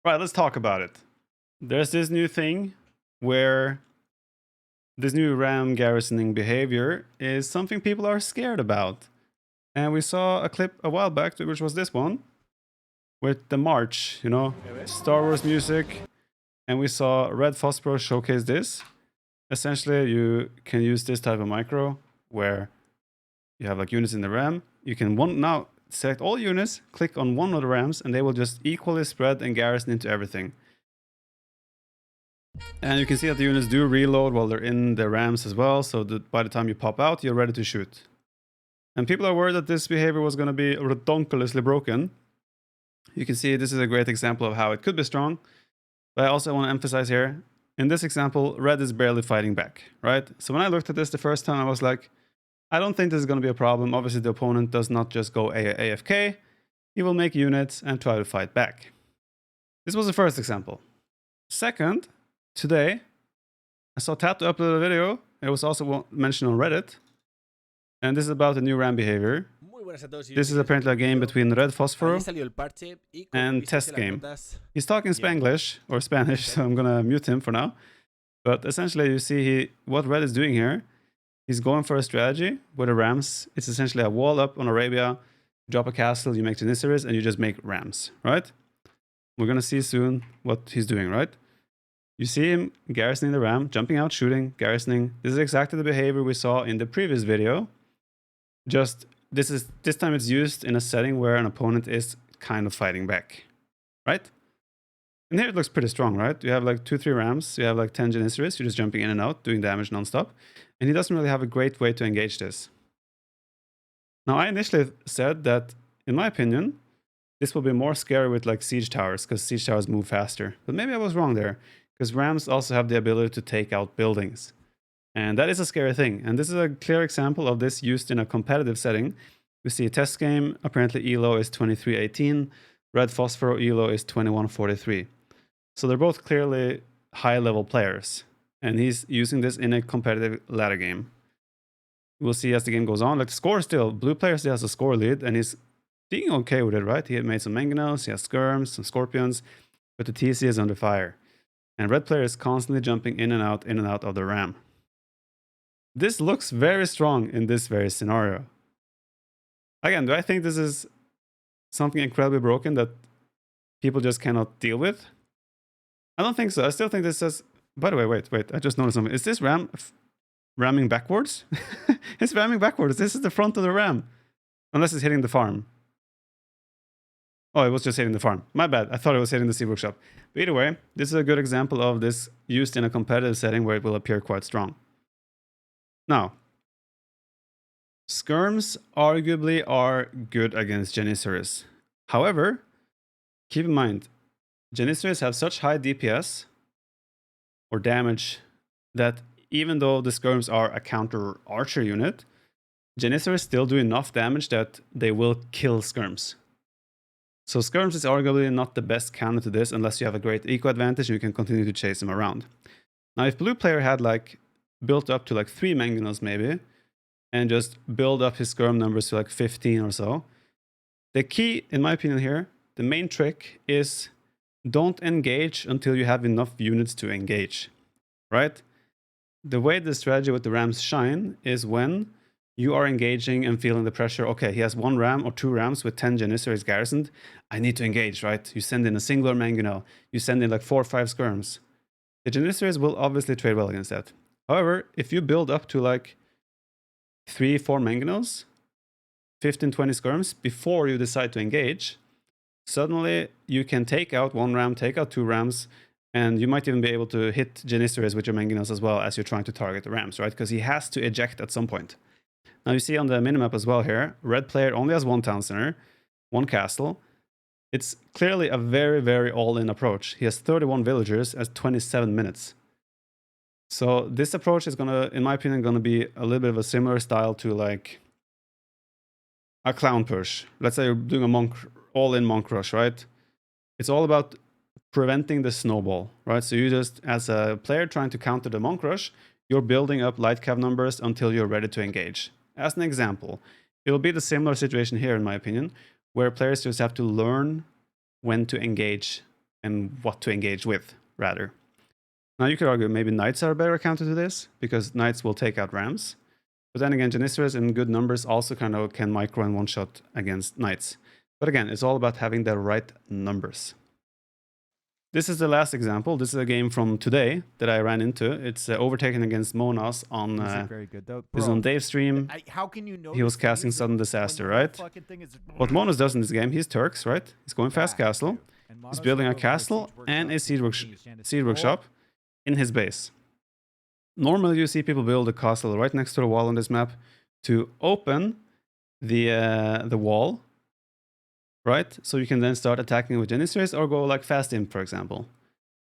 Right, let's talk about it. There's this new thing where this new RAM garrisoning behavior is something people are scared about. And we saw a clip a while back, which was this one, with the march, you know, Star Wars music. And we saw Red Phosphorus showcase this. Essentially, you can use this type of micro where you have like units in the RAM. You can now select all units, click on one of the RAMs, and they will just equally spread and garrison into everything. And you can see that the units do reload while they're in the RAMs as well, so that by the time you pop out, you're ready to shoot. And people are worried that this behavior was going to be redonkulously broken. You can see this is a great example of how it could be strong. But I also want to emphasize here, in this example, red is barely fighting back, right? So when I looked at this the first time, I was like, I don't think this is going to be a problem. Obviously, the opponent does not just go AFK. He will make units and try to fight back. This was the first example. Second, today, I saw Tato upload a video. It was also mentioned on Reddit. And this is about the new RAM behavior. This is apparently a game between Red Phosphoro and Test Game. He's talking Spanglish, or Spanish, so I'm gonna mute him for now. But essentially, you see what Red is doing here. He's going for a strategy with the Rams. It's essentially a wall up on Arabia, drop a castle, you make Janissaries, and you just make Rams, right? We're gonna see soon what he's doing, right? You see him garrisoning the Ram, jumping out, shooting, garrisoning. This is exactly the behavior we saw in the previous video. Just this time it's used in a setting where an opponent is kind of fighting back, right? And here it looks pretty strong, right? You have like 2-3 Rams, you have like 10 Janissaries, you're just jumping in and out, doing damage nonstop. And he doesn't really have a great way to engage this. Now, I initially said that, in my opinion, this will be more scary with like siege towers, because siege towers move faster. But maybe I was wrong there, because Rams also have the ability to take out buildings. And that is a scary thing. And this is a clear example of this used in a competitive setting. We see a test game, apparently ELO is 2318, Red Phosphoro ELO is 2143. So they're both clearly high-level players. And he's using this in a competitive ladder game. We'll see as the game goes on. Like the score still, blue player still has a score lead, and he's being okay with it, right? He had made some mangonels, he has skirms, some scorpions, but the TC is under fire. And red player is constantly jumping in and out of the RAM. This looks very strong in this very scenario. Again, do I think this is something incredibly broken that people just cannot deal with? I don't think so. I still think this says... By the way, wait. I just noticed something. Is this RAM ramming backwards? It's ramming backwards. This is the front of the RAM. Unless it's hitting the farm. Oh, it was just hitting the farm. My bad. I thought it was hitting the Sea Workshop. But either way, this is a good example of this used in a competitive setting where it will appear quite strong. Now, skirms arguably are good against Janissaries. However, keep in mind, Janissaries have such high DPS or damage that even though the skirms are a counter archer unit, Janissaries still do enough damage that they will kill skirms. So skirms is arguably not the best counter to this unless you have a great eco advantage and you can continue to chase them around. Now, if blue player had like built up to like 3 mangonels maybe, and just build up his skirm numbers to like 15 or so, the key, in my opinion here, the main trick is don't engage until you have enough units to engage, right? The way the strategy with the Rams shine is when you are engaging and feeling the pressure. Okay, he has 1 Ram or 2 Rams with 10 Janissaries garrisoned. I need to engage, right? You send in a singular mangonel. You send in like 4 or 5 skirms. The Janissaries will obviously trade well against that. However, if you build up to like 3-4 mangonels, 15-20 skirms before you decide to engage, suddenly you can take out 1 Ram, take out 2 Rams, and you might even be able to hit Janissaries with your mangonels as well as you're trying to target the Rams, right? Because he has to eject at some point. Now you see on the minimap as well here, red player only has 1 town center, 1 castle. It's clearly a very, very all-in approach. He has 31 villagers at 27 minutes. So this approach is gonna, in my opinion, gonna be a little bit of a similar style to like a clown push. Let's say you're doing a monk, all-in monk rush, right? It's all about preventing the snowball, right? So you just, as a player trying to counter the monk rush, you're building up light cav numbers until you're ready to engage. As an example, it'll be the similar situation here, in my opinion, where players just have to learn when to engage and what to engage with, rather. Now you could argue maybe knights are a better counter to this, because knights will take out rams. But then again, Janissaries in good numbers also kind of can micro and one-shot against knights. But again, it's all about having the right numbers. This is the last example. This is a game from today that I ran into. It's overtaken against Monas on very good though. Bro, is on Dave's stream. How can you know he was casting Sudden Disaster, right? What Monas does in this game, he's Turks, right? He's going fast castle. He's building a castle and a siege workshop in his base. Normally you see people build a castle right next to the wall on this map to open the wall, right? So you can then start attacking with Janissaries or go like fast imp, for example.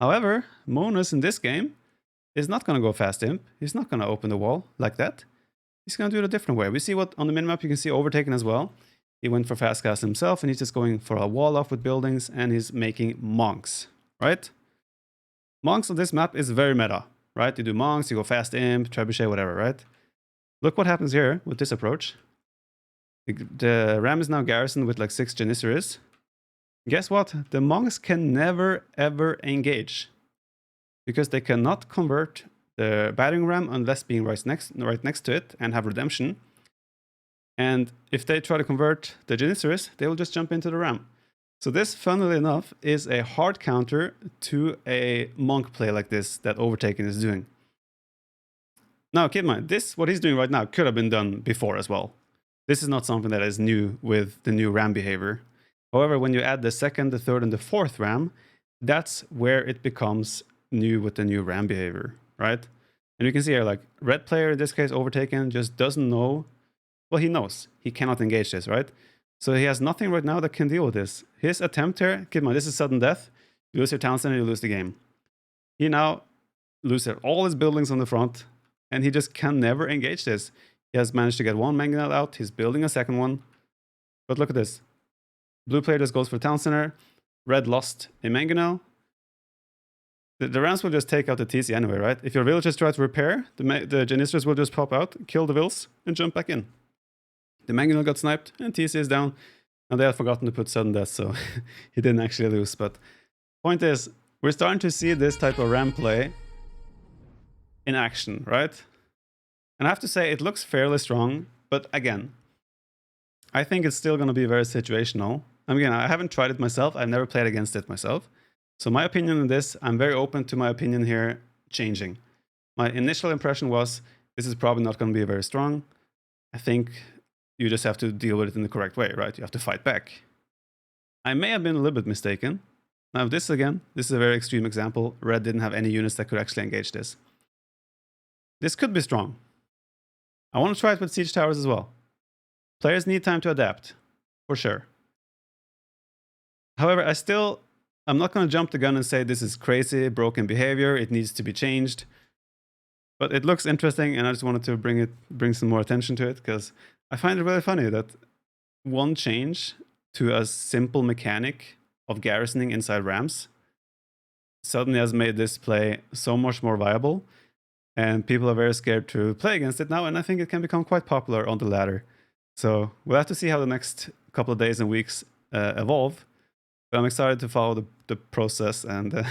However, Monas in this game is not going to go fast imp. He's not going to open the wall like that. He's going to do it a different way. We see what on the minimap you can see overtaken as well. He went for fast cast himself and he's just going for a wall off with buildings and he's making monks, right? Monks on this map is very meta, right? You do monks, you go fast imp, trebuchet, whatever, right? Look what happens here with this approach. The ram is now garrisoned with like 6 Janissaries. Guess what? The monks can never ever engage because they cannot convert the battering ram unless being right next to it and have redemption. And if they try to convert the Janissaries, they will just jump into the ram. So this, funnily enough, is a hard counter to a monk play like this that Overtaken is doing. Now, keep in mind, this, what he's doing right now, could have been done before as well. This is not something that is new with the new ram behavior. However, when you add the second, the third, and the fourth ram, that's where it becomes new with the new ram behavior, right? And you can see here, like, red player, in this case, Overtaken, just doesn't know. Well, he knows. He cannot engage this, right? So he has nothing right now that can deal with this. His attempt here, keep in mind, this is sudden death. You lose your town center, you lose the game. He now loses all his buildings on the front, and he just can never engage this. He has managed to get one mangonel out. He's building a second one. But look at this. Blue player just goes for town center. Red lost a mangonel. The Rams will just take out the TC anyway, right? If your villagers try to repair, the Janissaries will just pop out, kill the vills, and jump back in. The mangonel got sniped, and TC is down. And they had forgotten to put sudden death, so he didn't actually lose. But point is, we're starting to see this type of ram play in action, right? And I have to say, it looks fairly strong. But again, I think it's still going to be very situational. Again, I haven't tried it myself. I've never played against it myself. So my opinion on this, I'm very open to my opinion here changing. My initial impression was, this is probably not going to be very strong. I think you just have to deal with it in the correct way, right? You have to fight back. I may have been a little bit mistaken. Now this again, this is a very extreme example. Red didn't have any units that could actually engage this. This could be strong. I want to try it with siege towers as well. Players need time to adapt, for sure. However, I'm not going to jump the gun and say this is crazy, broken behavior, it needs to be changed. But it looks interesting, and I just wanted to bring some more attention to it, because I find it really funny that one change to a simple mechanic of garrisoning inside rams suddenly has made this play so much more viable, and people are very scared to play against it now, and I think it can become quite popular on the ladder. So we'll have to see how the next couple of days and weeks evolve. But I'm excited to follow the process, and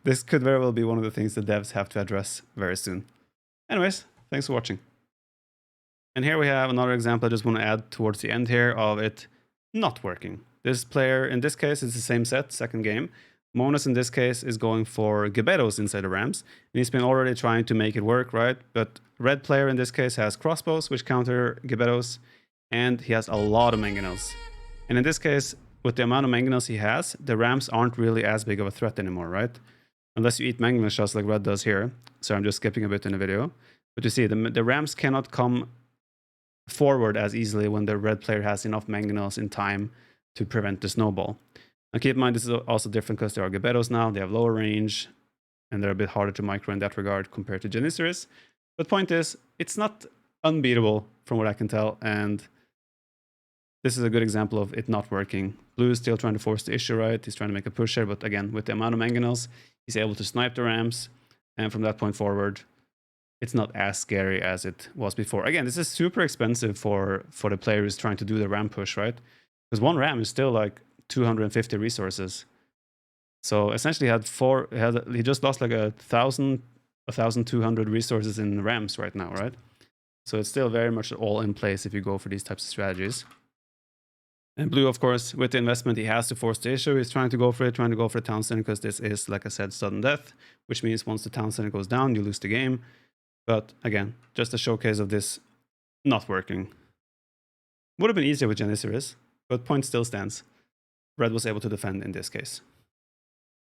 this could very well be one of the things the devs have to address very soon. Anyways, thanks for watching. And here we have another example I just want to add towards the end here of it not working. This player, in this case, is the same set, second game. Monas, in this case, is going for Gebetos inside the Rams. And he's been already trying to make it work, right? But red player, in this case, has crossbows, which counter Gebetos. And he has a lot of mangonels. And in this case, with the amount of mangonels he has, the Rams aren't really as big of a threat anymore, right? Unless you eat mangonel shots like Red does here. So I'm just skipping a bit in the video. But you see, the Rams cannot come forward as easily when the red player has enough mangonels in time to prevent the snowball. Now keep in mind, this is also different because there are Gebetos now, they have lower range, and they're a bit harder to micro in that regard compared to Janissaries. But point is, it's not unbeatable from what I can tell, and this is a good example of it not working. Blue is still trying to force the issue, right? He's trying to make a push here, but again, with the amount of mangonels, he's able to snipe the Rams, and from that point forward, it's not as scary as it was before. Again, this is super expensive for the player who's trying to do the ram push, right? Because one ram is still like 250 resources. So essentially, he just lost like 1,200 resources in Rams right now, right? So it's still very much all in place if you go for these types of strategies. And blue, of course, with the investment, he has to force the issue. He's trying to go for the town center, because this is, like I said, sudden death, which means once the town center goes down, you lose the game. But again, just a showcase of this not working. Would have been easier with Janissaries, but point still stands. Red was able to defend in this case.